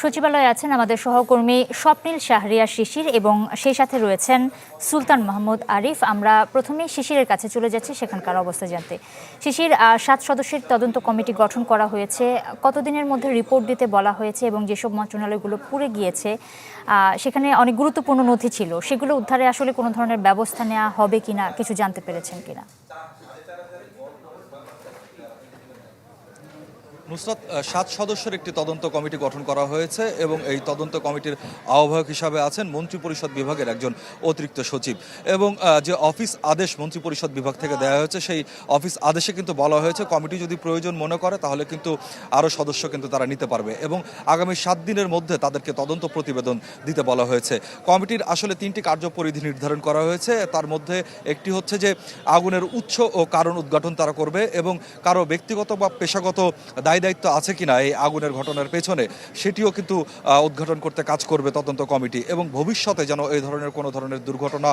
সচিবালয়ে আছেন আমাদের সহকর্মী স্বপ্নিল শাহরিয়ার শিশির এবং সেই সাথে রয়েছেন সুলতান মাহমুদ আরিফ। আমরা প্রথমেই শিশিরের কাছে চলে যাচ্ছি সেখানকার অবস্থা জানতে। শিশির, 7 সদস্যের তদন্ত কমিটি গঠন করা হয়েছে, কতদিনের মধ্যে রিপোর্ট দিতে বলা হয়েছে এবং যেসব মন্ত্রণালয়গুলো পুড়ে গিয়েছে সেখানে অনেক গুরুত্বপূর্ণ নথি ছিল, সেগুলো উদ্ধারে আসলে কোনো ধরনের ব্যবস্থা নেওয়া হবে কিনা কিছু জানতে পেরেছেন কিনা? নুসরাত, 7 সদস্যের একটি তদন্ত কমিটি গঠন করা হয়েছে এবং এই তদন্ত কমিটির আহ্বায়ক হিসাবে আছেন মন্ত্রিপরিষদ বিভাগের একজন অতিরিক্ত সচিব। এবং যে অফিস আদেশ মন্ত্রিপরিষদ বিভাগ থেকে দেওয়া হয়েছে, সেই অফিস আদেশে কিন্তু বলা হয়েছে কমিটি যদি প্রয়োজন মনে করে তাহলে কিন্তু আরও সদস্য কিন্তু তারা নিতে পারবে এবং আগামী 7 দিনের মধ্যে তাদেরকে তদন্ত প্রতিবেদন দিতে বলা হয়েছে। কমিটির আসলে 3টি কার্যপরিধি নির্ধারণ করা হয়েছে। তার মধ্যে একটি হচ্ছে যে আগুনের উৎস ও কারণ উদ্ঘাটন তারা করবে এবং কারো ব্যক্তিগত বা পেশাগত দায়িত্ব আছে কিনা এই আগুনের ঘটনার পেছনে সেটিও কিন্তু উদ্ঘাটন করতে কাজ করবে তদন্ত কমিটি। এবং ভবিষ্যতে যেন এই ধরনের কোনো ধরনের দুর্ঘটনা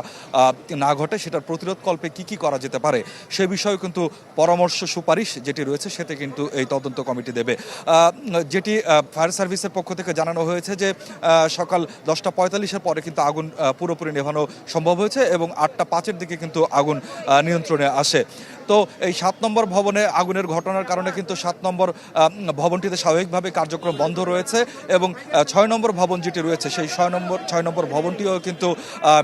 না ঘটে সেটার প্রতিরোধকল্পে কি করা যেতে পারে সে বিষয়ে কিন্তু পরামর্শ সুপারিশ যেটি রয়েছে সেটা কিন্তু এই তদন্ত কমিটি দেবে। যেটি ফায়ার সার্ভিসের পক্ষ থেকে জানানো হয়েছে যে সকাল 10:45-এর পরে কিন্তু আগুন পুরোপুরি নেভানো সম্ভব হয়েছে এবং 8:05-এর দিকে কিন্তু আগুন নিয়ন্ত্রণে আসে। তো এই 7 নম্বর ভবনে আগুনের ঘটনার কারণে কিন্তু 7 নম্বর ভবনটিতে স্বাভাবিকভাবে কার্যক্রম বন্ধ রয়েছে এবং 6 নম্বর ভবন যেটি রয়েছে সেই 6 নম্বর ভবনটিও কিন্তু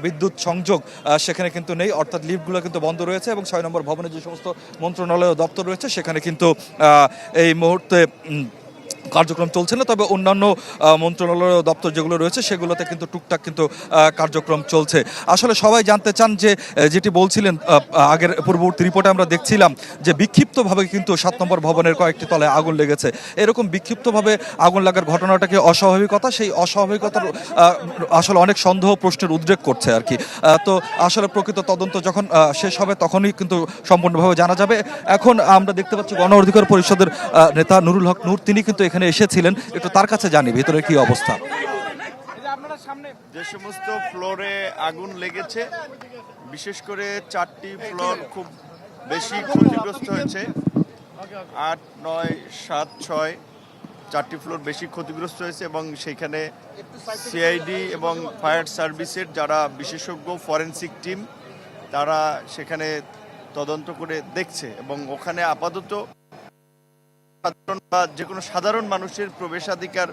বিদ্যুৎ সংযোগ সেখানে কিন্তু নেই, অর্থাৎ লিফটগুলো কিন্তু বন্ধ রয়েছে এবং 6 নম্বর ভবনে যে সমস্ত মন্ত্রণালয় দপ্তর রয়েছে সেখানে কিন্তু এই মুহূর্তে কার্যক্রম চলছে না। তবে অন্যান্য মন্ত্রণালয় দপ্তর যেগুলো রয়েছে সেগুলোতে কিন্তু টুকটাক কিন্তু কার্যক্রম চলছে। আসলে সবাই জানতে চান যে যেটি বলছিলেন আগের পূর্ববর্তী রিপোর্টে আমরা দেখছিলাম যে বিক্ষিপ্তভাবে কিন্তু 7 নম্বর ভবনের কয়েকটি তলায় আগুন লেগেছে। এরকম বিক্ষিপ্তভাবে আগুন লাগার ঘটনাটা কি অস্বাভাবিকতা, সেই অস্বাভাবিকতার আসলে অনেক সন্দেহ প্রশ্নের উদ্রেক করছে আর কি। তো আসলে প্রকৃত তদন্ত যখন শেষ হবে তখনই কিন্তু সম্পূর্ণভাবে জানা যাবে। এখন আমরা দেখতে পাচ্ছি গণ অধিকার পরিষদের নেতা নুরুল হক নূর, তিনি কিন্তু এখানে এসেছিলেন, একটু তার কাছে জানি ভিতরে কি অবস্থা। যে সমস্ত ফ্লোরে আগুন লেগেছে, বিশেষ করে 4টি ফ্লোর খুব বেশি ক্ষতিগ্রস্ত হয়েছে। 8, 9, 7, 6 4টি ফ্লোর বেশি ক্ষতিগ্রস্ত হয়েছে এবং সেখানে সিআইডি এবং ফায়ার সার্ভিসের যারা বিশেষজ্ঞ ফরেনসিক টিম তারা সেখানে তদন্ত করে দেখছে এবং ওখানে আপাতত বা যে কোনো সাধারণ মানুষের প্রবেশাধিকার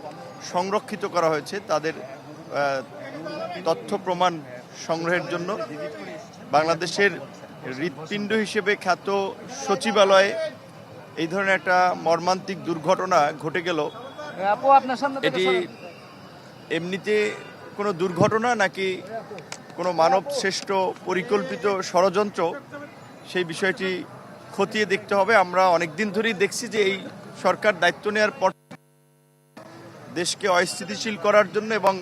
সংরক্ষিত করা হয়েছে তাদের তথ্য প্রমাণ সংগ্রহের জন্য। বাংলাদেশের হৃৎপিণ্ড হিসেবে খ্যাত সচিবালয়ে এই ধরনের একটা মর্মান্তিক দুর্ঘটনা ঘটে গেল। এটি এমনিতে কোনো দুর্ঘটনা নাকি কোনো মানব শ্রেষ্ঠ পরিকল্পিত ষড়যন্ত্র, সেই বিষয়টি খতিয়ে দেখতে হবে। আমরা অনেকদিন ধরেই দেখছি যে এই সরকার দায়িত্ব নেওয়ার পর দেশকে অস্থিতিশীল করার জন্য এবং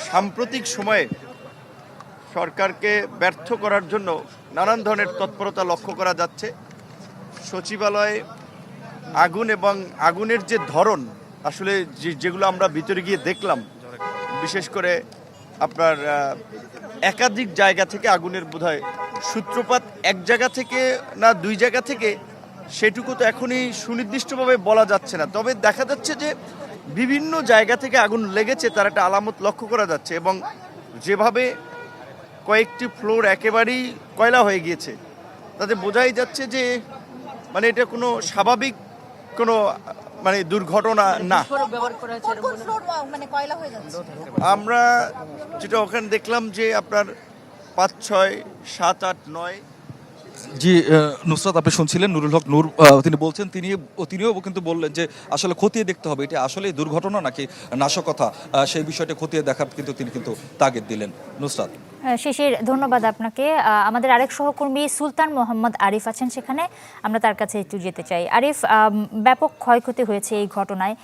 সাম্প্রতিক সময়ে সরকারকে ব্যর্থ করার জন্য নানান ধরনের তৎপরতা লক্ষ্য করা যাচ্ছে। সচিবালয়ে আগুন এবং আগুনের যে ধরন, আসলে যেগুলো আমরা ভিতরে গিয়ে দেখলাম, বিশেষ করে আপনার একাধিক জায়গা থেকে আগুনের বোধহয় সূত্রপাত এক জায়গা থেকে না 2 জায়গা থেকে, সেটুকু তো এখনই সুনির্দিষ্টভাবে বলা যাচ্ছে না। তবে দেখা যাচ্ছে যে বিভিন্ন জায়গা থেকে আগুন লেগেছে তার একটা আলামত লক্ষ্য করা যাচ্ছে এবং যেভাবে কয়েকটি ফ্লোর একেবারেই কয়লা হয়ে গিয়েছে তাতে বোঝাই যাচ্ছে যে মানে এটা কোনো স্বাভাবিক কোনো দুর্ঘটনা না। আমরা যেটা ওখানে দেখলাম যে আপনার 5, 6, 7, 8, 9। জি নুসরাত, আপনি শুনছিলেন নুরুল হক নূর, তিনি বলছেন তিনিও কিন্তু বললেন যে আসলে খতিয়ে দেখতে হবে এটা আসলে দুর্ঘটনা নাকি নাশকতা, সেই বিষয়টা খতিয়ে দেখার কিন্তু তিনি কিন্তু তাগিদ দিলেন। নুসরাত। শিশির, ধন্যবাদ আপনাকে। আমাদের আরেক সহকর্মী সুলতান মোহাম্মদ আরিফ আছেন সেখানে, আমরা তার কাছে একটু যেতে চাই। আরিফ, ব্যাপক ক্ষয়ক্ষতি হয়েছে এই ঘটনায়,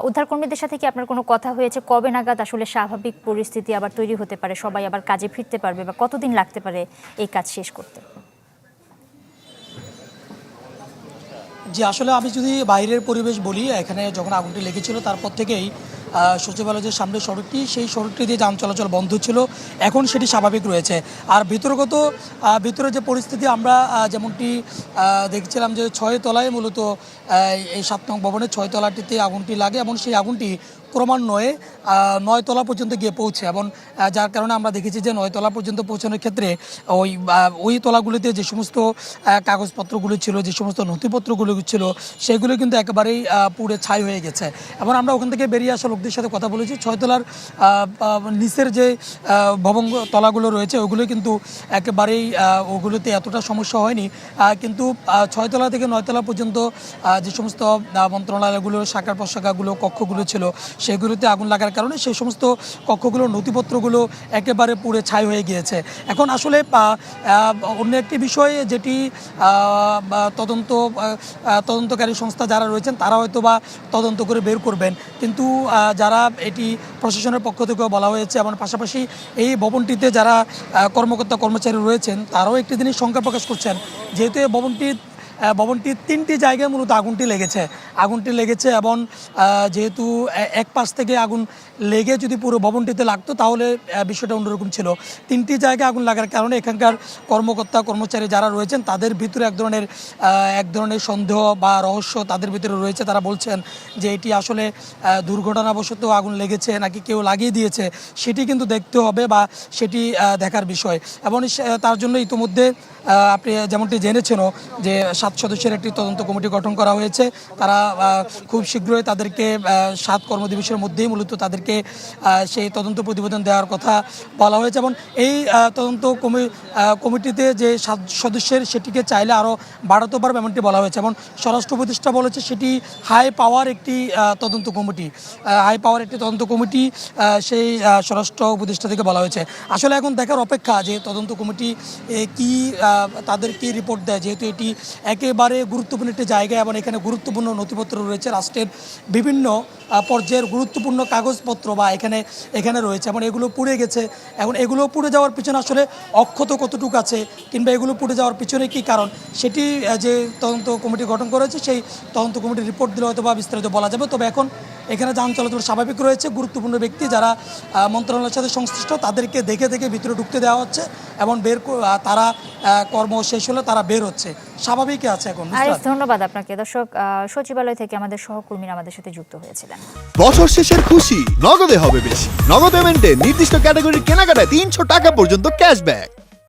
উদ্ধারকর্মীদের সাথে কি আপনার কোনো কথা হয়েছে? কবে নাগাদ আসলে স্বাভাবিক পরিস্থিতি আবার তৈরি হতে পারে, সবাই আবার কাজে ফিরতে পারবে, বা কতদিন লাগতে পারে এই কাজ শেষ করতে? জি, আসলে আমি যদি বাইরের পরিবেশ বলি, এখানে যখন আগুনটি লেগেছিল তারপর থেকেই সচিবালয়ের যে সামনের সড়কটি, সেই সড়কটি দিয়ে যান চলাচল বন্ধ ছিল, এখন সেটি স্বাভাবিক রয়েছে। আর ভিতরে যে পরিস্থিতি আমরা যেমনটি দেখছিলাম যে 6 তলায় মূলত এই 7 নং ভবনের 6 তলাটিতে আগুনটি লাগে এবং সেই আগুনটি ক্রমান্বয়ে 9 তলা পর্যন্ত গিয়ে পৌঁছে এবং যার কারণে আমরা দেখেছি যে 9 তলা পর্যন্ত পৌঁছানোর ক্ষেত্রে ওই তলাগুলিতে যে সমস্ত কাগজপত্রগুলো ছিল, যে সমস্ত নথিপত্রগুলো ছিল, সেগুলো কিন্তু একেবারেই পুড়ে ছাই হয়ে গেছে। এবং আমরা ওখান থেকে বেরিয়ে আসা লোকদের সাথে কথা বলেছি, 6 তলার নিচের যে ভবন তলাগুলো রয়েছে ওগুলো কিন্তু একেবারেই ওগুলোতে এতটা সমস্যা হয়নি, কিন্তু 6 তলা থেকে 9 তলা পর্যন্ত যে সমস্ত মন্ত্রণালয়গুলো, শাখার প্রশাখাগুলো, কক্ষগুলো ছিল, সেগুলোতে আগুন লাগার কারণে সেই সমস্ত কক্ষগুলোর নথিপত্রগুলো একেবারে পুড়ে ছাই হয়ে গিয়েছে। এখন আসলে অন্য একটি বিষয় যেটি তদন্তকারী সংস্থা যারা রয়েছেন তারা হয়তো বা তদন্ত করে বের করবেন, কিন্তু যারা এটি প্রশাসনের পক্ষ থেকেও বলা হয়েছে এবং পাশাপাশি এই ভবনটিতে যারা কর্মকর্তা কর্মচারী রয়েছেন তারাও একটি জিনিস শঙ্কা প্রকাশ করছেন, যেহেতু এই ভবনটির 3টি জায়গায় মূলত আগুনটি লেগেছে এবং যেহেতু এক পাশ থেকে আগুন লেগে যদি পুরো ভবনটিতে লাগতো তাহলে বিষয়টা অন্যরকম ছিল। 3টি জায়গায় আগুন লাগার কারণে এখানকার কর্মকর্তা কর্মচারী যারা রয়েছেন তাদের ভিতরে এক ধরনের সন্দেহ বা রহস্য তাদের ভিতরে রয়েছে। তারা বলছেন যে এটি আসলে দুর্ঘটনাবশত আগুন লেগেছে নাকি কেউ লাগিয়ে দিয়েছে, সেটি কিন্তু দেখতে হবে বা সেটি দেখার বিষয়। এবং তার জন্য ইতিমধ্যে আপনি যেমনটি জেনেছেনও যে 7 সদস্যের একটি তদন্ত কমিটি গঠন করা হয়েছে। তারা খুব শীঘ্রই তাদেরকে 7 কর্মদিবসের মধ্যেই মূলত তাদেরকে সেই তদন্ত প্রতিবেদন দেওয়ার কথা বলা হয়েছে। এবং এই তদন্ত কমিটিতে যে 7 সদস্যের সেটিকে চাইলে আরও বাড়াতে পারবে এমনটি বলা হয়েছে। এবং স্বরাষ্ট্র উপদেষ্টা বলেছে সেটি হাই পাওয়ার একটি তদন্ত কমিটি, সেই স্বরাষ্ট্র উপদেষ্টা থেকে বলা হয়েছে। আসলে এখন দেখার অপেক্ষা যে তদন্ত কমিটি তাদের কি রিপোর্ট দেয়, যেহেতু এটি একেবারে গুরুত্বপূর্ণ একটি জায়গা এবং এখানে গুরুত্বপূর্ণ নথিপত্র রয়েছে, রাষ্ট্রের বিভিন্ন পর্যায়ের গুরুত্বপূর্ণ কাগজপত্র বা এখানে রয়েছে এবং এগুলো পুড়ে গেছে। এখন এগুলো পুড়ে যাওয়ার পিছনে আসলে অক্ষত কতটুকু আছে কিংবা এগুলো পুড়ে যাওয়ার পিছনে কী কারণ, সেটি যে তদন্ত কমিটি গঠন করেছে সেই তদন্ত কমিটির রিপোর্ট দিলে হয়তো বা বিস্তারিত বলা যাবে। তবে এখন এখানে যান চলাচল স্বাভাবিক রয়েছে। গুরুত্বপূর্ণ ব্যক্তি যারা মন্ত্রণালয়ের সাথে সংশ্লিষ্ট তাদেরকে দেখে ভিতরে ঢুকতে দেওয়া হচ্ছে এবং তারা কর্ম শেষ হলে তারা বের হচ্ছে, স্বাভাবিকই আছে এখন। ধন্যবাদ আপনাকে। দর্শক, সচিবালয় থেকে আমাদের সহকর্মীরা আমাদের সাথে যুক্ত হয়েছিলেন। বছর শেষের খুশি নগদে হবে বেশি। নগদ পেমেন্টে নির্দিষ্ট ক্যাটাগরির কেনাকাটায় 300 টাকা পর্যন্ত ক্যাশব্যাক।